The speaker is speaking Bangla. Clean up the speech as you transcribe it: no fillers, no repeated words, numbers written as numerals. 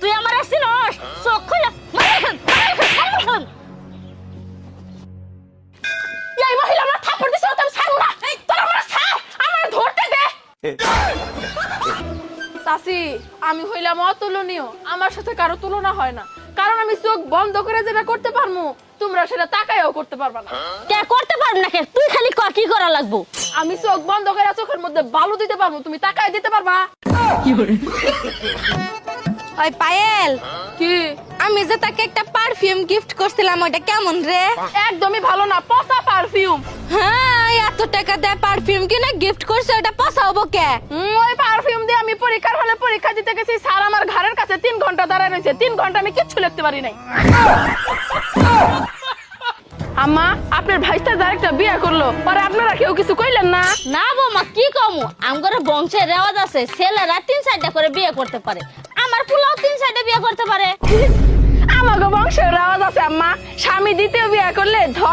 তুই আমার আসছিস চোখ খুলে এই মহিলা আমার থাপ্পড় দিছে তুমি ছাড়ো না তোর আমার ছাড় আমার ধরতে দে চাচি আমি হইলাম অতুলনীয় আমার সাথে কারো তুলনা হয় না কারণ আমি চোখ বন্ধ করে যেটা করতে পারমু তোমরা সেটা তাকায়ও করতে পারবা না কে করতে পারব না কে তুই খালি ক কি করা লাগবো আমি চোখ বন্ধ করে চোখের মধ্যে বালু দিতে পারবো তুমি তাকায় দিতে পারবা ওই পায়েল কি আমি যে তাকে একটা পারফিউম গিফট করছিলাম ওটা কেমন রে? একদমই ভালো না পচা পারফিউম হ্যাঁ এত টাকা দিয়ে পারফিউম কিনে গিফট করছে ওটা পচা হবো কে? ওই পারফিউম দিয়ে আমি পরীক্ষার হলে পরীক্ষা দিতে গেছি স্যার আমার ঘরের কাছে 3 ঘন্টা দাঁড়ায় রয়েছে 3 ঘন্টা আমি কিচ্ছু লিখতে পারি নাই আম্মা আপনার ভাইস্তা যার একটা বিয়ে করলো পরে আপনারা কেউ কিছু কইলেন না না বৌমা কি কমু আমগরে বংশের রেওয়াজ আছে ছেলেরা 3-4টা করে বিয়ে করতে পারে আমার পোলাও 3-4টা বিয়ে করতে পারে আমাকে বংশের আওয়াজ আছে আম্মা স্বামী দ্বিতীয় বিয়ে করলে ধর